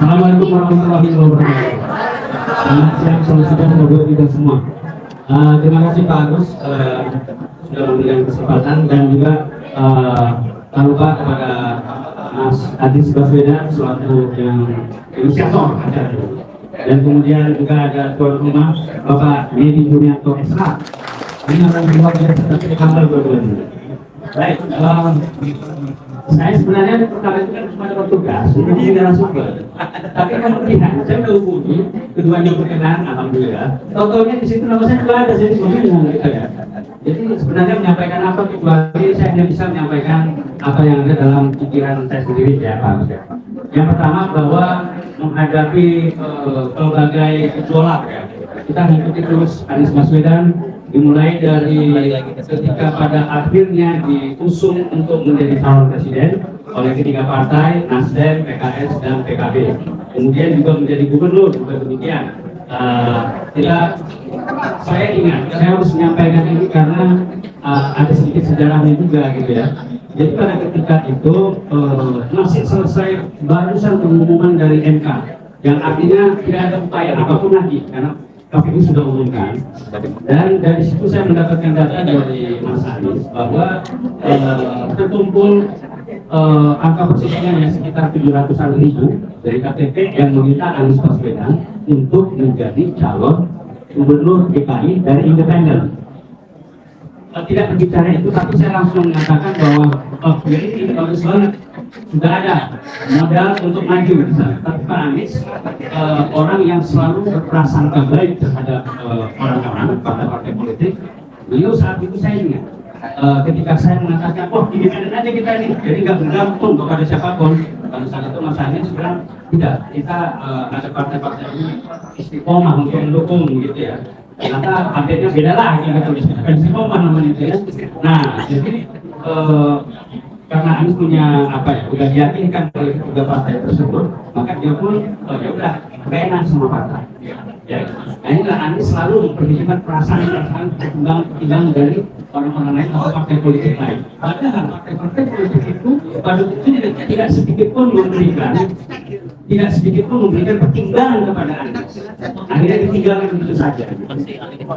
Assalamualaikum warahmatullahi wabarakatuh. Selamat siang, selamat siang buat kita semua. Terima kasih Pak Agus sudah memberikan kesempatan, dan juga tak lupa kepada Mas Anies Baswedan selaku yang inisiator acara ini. Dan kemudian juga ada tuan rumah Bapak Nedi Junianto SH. Ini orang luar biasa, tapi kamar dua-duanya. Baik, saya sebenarnya pertama itu kan cuma dapat tugas untuk menjadi narasumber. Tapi kan melihat, saya udah hubungi keduanya berkenan, alhamdulillah. Tahu-taunya di situ nama saya juga ada, jadi bingung gitu ya. Jadi sebenarnya menyampaikan apa kecuali saya hanya bisa menyampaikan apa yang ada dalam pikiran saya sendiri ya Pak. Yang pertama bahwa menghadapi berbagai gejolak ya, kita mengikuti terus Anies Baswedan. Dimulai dari ketika pada akhirnya diusung untuk menjadi calon presiden oleh ketiga partai, Nasdem, PKS, dan PKB. Kemudian juga menjadi gubernur, juga demikian. Saya ingat, saya harus menyampaikan ini karena ada sedikit sejarahnya juga gitu ya. Jadi pada ketika itu masih selesai barusan pengumuman dari MK, yang artinya tidak ada upaya apapun lagi karena KPU sudah umumkan, dan dari situ saya mendapatkan data dari Mas Anies bahwa terkumpul angka persetujuan yang sekitar 700-an ribu dari KTP yang meminta Anies Baswedan untuk menjadi calon gubernur DKI dari independen. Tidak berbicara itu, tapi saya langsung mengatakan bahwa ini bagus banget, sudah ada modal untuk maju di sana. Tapi Pak Anies orang yang selalu berprasangka baik terhadap orang-orang, partai-partai politik. Beliau saat itu saya ingat ketika saya mengatakan, independen aja kita ini, jadi nggak bergantung kepada siapapun. Pada saat itu Mas Anies bilang, tidak, kita ada partai-partai ini istiqomah untuk mendukung gitu ya. Ternyata update-nya beda lagi gitu, istiqomah namanya itu ya. Nah, jadi karena Anies punya udah diyakinkan oleh ketiga partai tersebut, maka dia pun ya udah enak sama partai. Ya, nah inilah Anies selalu memperhitungkan perasaan pertimbangan dari orang-orang lain atau partai politik lain. Padahal partai-partai politik itu pada waktu tidak sedikit pun memberikan pertimbangan kepada Anies. Akhirnya ditinggalkan begitu saja.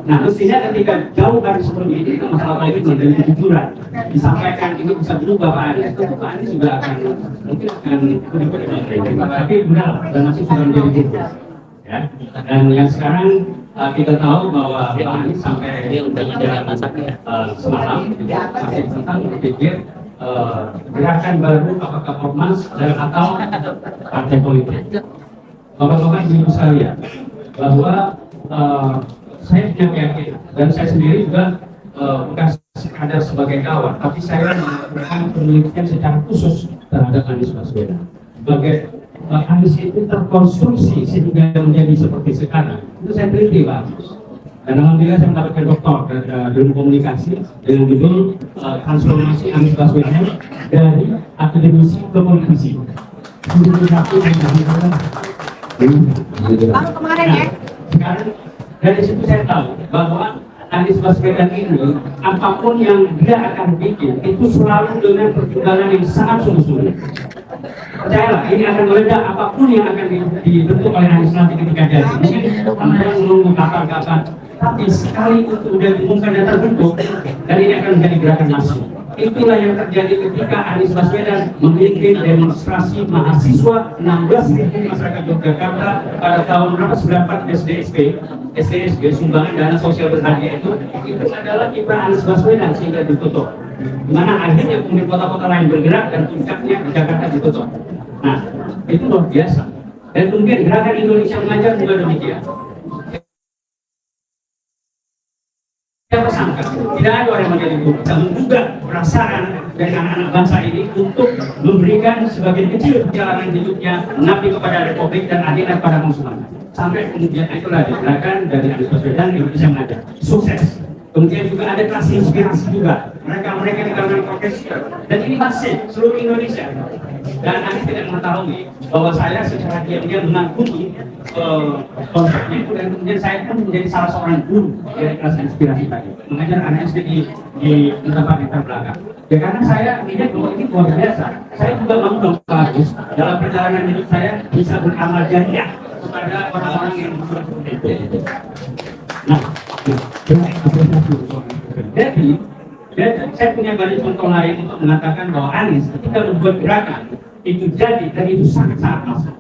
Nah, mestinya ketika jauh dari seperti ini, masalah politik menjadi kejujuran, disampaikan ini bisa berubah Pak Anies, tentu Pak Anies juga mungkin akan tapi benar dan masih sudah menjadi gubernur. Ya. Dan yang sekarang kita tahu bahwa Pak Anies sampai semalam masih tentang berpikir gerakan baru apakah ormas dan atau partai politik. Bapak-bapak ibu sekalian, bahwa saya punya keyakinan dan saya sendiri juga bukan sekadar sebagai kawan, tapi saya melakukan penelitian secara khusus terhadap Anies Baswedan. Sebagai Anies itu terkonstruksi sehingga menjadi seperti sekarang, itu saya teliti Pak. Dan alhamdulillah saya mendapatkan doktor dalam komunikasi dengan judul transformasi Anies Baswedan dari akademisi ke politisi. Baru kemarin ya. Sekarang dari situ saya tahu bahwa Anies Baswedan ini apapun yang dia akan bikin itu selalu dengan pertimbangan yang sangat sungguh-sungguh. Percayalah, ini akan meledak apapun yang akan dibentuk oleh Anies nanti ketika jadi. Mungkin Anda yang menunggu kapan-kapan, tapi sekali itu sudah diumumkan dan terbentuk, dan ini akan menjadi gerakan masif. Itulah yang terjadi ketika Anies Baswedan memimpin demonstrasi mahasiswa 16.000 masyarakat Yogyakarta pada tahun 1994 SDSB sumbangan dana sosial berharga itu adalah kiprah Anies Baswedan sehingga ditutup. Di mana akhirnya kemudian kota-kota lain bergerak dan puncaknya di Jakarta ditutup. Nah, itu luar biasa. Dan kemudian gerakan Indonesia Mengajar juga demikian. Siapa sangka tidak ada orang yang menjadi guru yang menggugah perasaan dari anak-anak bangsa ini untuk memberikan sebagian kecil perjalanan hidupnya mengabdi kepada Republik dan akhirnya pada konsumen. Sampai kemudian itulah gerakan dari Anies Baswedan Indonesia Mengajar sukses. Kemudian juga ada kelas inspirasi juga. Mereka di kalangan profesional. Dan ini masih seluruh Indonesia. Dan Anies tidak mengetahui bahwa saya secara diam-diam mengagumi konsepnya itu, dan kemudian saya pun menjadi salah seorang guru dari kelas inspirasi tadi, mengajar anak SD di tempat kita belakang. Ya karena saya melihat bahwa ini luar biasa. Saya juga mau dong bagus dalam perjalanan hidup saya bisa beramal jariah kepada orang-orang yang seperti itu. Nah, jadi saya punya banyak contoh lain untuk mengatakan bahwa Anies ketika membuat gerakan itu jadi, dan itu sangat-sangat masuk.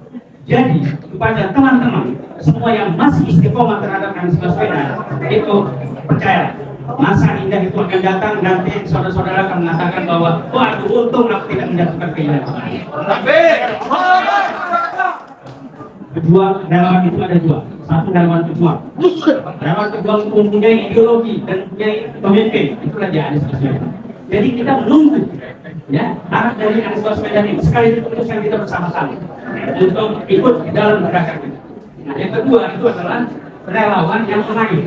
Jadi kepada teman-teman semua yang masih istiqomah terhadap Anies Baswedan, itu percaya masa indah itu akan datang. Nanti saudara-saudara akan mengatakan bahwa waduh, untung aku tidak menjatuhkan keindahan. Pejuang relawan itu ada dua. Satu relawan pejuang. Relawan pejuang mempunyai ideologi dan mempunyai pemimpin. Itulah dia Anies Baswedan. Jadi kita menunggu ya arah dari Anies Baswedan ini. Sekali keputusan kita bersama-sama untuk ikut di dalam gerakan ini. Nah, yang kedua itu adalah relawan yang main.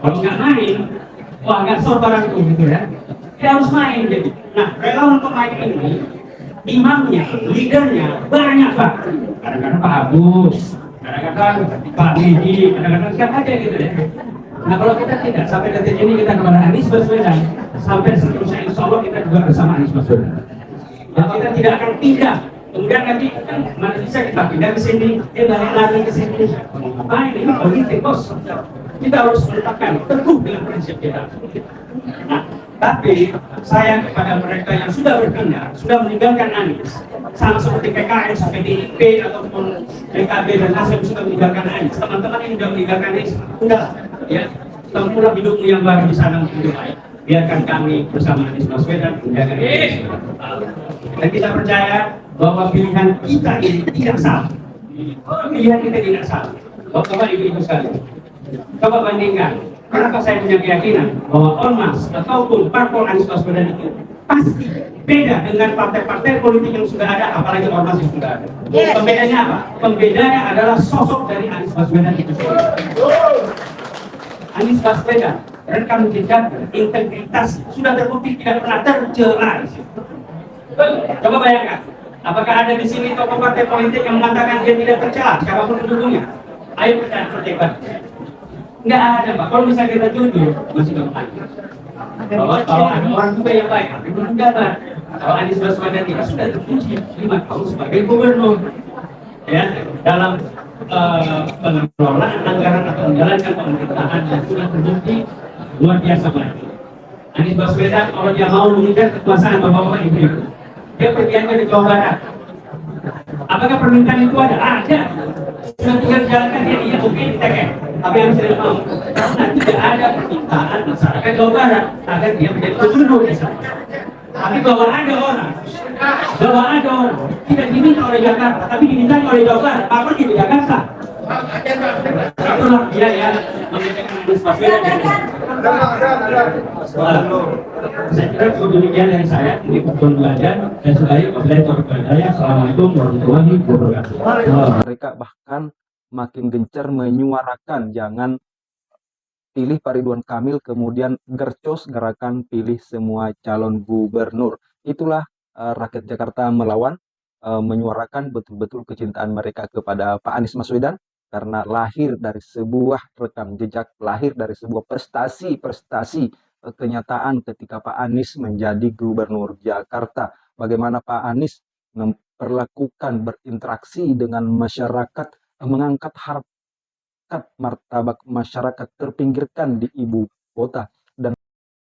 Kalau nggak main, wah nggak sor barang itu gitu ya. Dia harus main jadi. Nah, relawan pemain ini imamnya, leadernya banyak Pak. Kadang-kadang Pak Agus, kadang-kadang Pak Nedi, kadang-kadang siapa aja gitu ya. Nah kalau kita tidak, sampai detik ini kita kepada Anies Baswedan, sampai seterusnya insya Allah kita juga bersama Anies Baswedan. Dan kita tidak akan pindah. Kemudian nanti mana bisa kita pindah ke sini, balik lagi ke sini. Apa ini politik bos? Kita harus menetapkan teguh dengan prinsip kita. Nah, tapi sayang kepada mereka yang sudah berpindah, sudah meninggalkan Anies, sama seperti PKS, PDIP ataupun PKB dan Nasdem sudah meninggalkan Anies. Teman-teman yang sudah meninggalkan Anies, udah ya, tempuhlah hidupmu yang baru di sana untuk hidup baik. Biarkan kami bersama Anies Baswedan menjaga Anies. Dan kita percaya bahwa pilihan kita ini tidak salah. Pilihan kita tidak salah. Bapak Ibu sekalian, coba bandingkan. Kenapa saya punya keyakinan bahwa ormas ataupun parpol Anies Baswedan itu pasti beda dengan partai-partai politik yang sudah ada, apalagi ormas yang sudah ada. Pembedanya apa? Pembedanya adalah sosok dari Anies Baswedan itu sendiri. Anies Baswedan, rekam jejak, integritas sudah terbukti tidak pernah tercela. Coba bayangkan, apakah ada di sini tokoh partai politik yang mengatakan dia tidak tercela, siapapun pendukungnya? Ayo kita perdebat. Nggak ada Pak, kalau misalnya kita jujur, masih gampang. Kalau ada orang juga yang baik, tapi belum jabat. Kalau Anies Baswedan tidak sudah terpuji 5 tahun sebagai gubernur, ya dalam pengelolaan anggaran atau menjalankan pemerintahan yang sudah terbukti luar biasa baik. Anies Baswedan kalau dia mau mengejar kekuasaan bapak-bapak ibu-ibu, dia pergiannya ke Jawa Barat. Apakah permintaan itu ada? Ada. Sudah tinggal dijalankan dia, iya oke ditekan. Tapi yang saya mau, karena tidak ada permintaan masyarakat Jawa Barat agar dia menjadi gubernur di sana. Tapi bahwa ada orang tidak diminta oleh Jakarta, tapi diminta oleh Jawa Barat, apa pergi ke Jakarta? Itulah dia ya memiliki Anies Baswedan. Saya kira cukup demikian dari saya. Ini kebetulan belajar dan sekali wabillahi taufiq wal hidayah. Assalamualaikum warahmatullahi wabarakatuh. Mereka bahkan makin gencar menyuarakan jangan pilih Pak Ridwan Kamil, kemudian gercos gerakan pilih semua calon gubernur. Itulah rakyat Jakarta melawan, menyuarakan betul-betul kecintaan mereka kepada Pak Anies Baswedan karena lahir dari sebuah rekam jejak, lahir dari sebuah prestasi kenyataan ketika Pak Anies menjadi gubernur Jakarta. Bagaimana Pak Anies memperlakukan berinteraksi dengan masyarakat, mengangkat harkat martabat masyarakat terpinggirkan di ibu kota.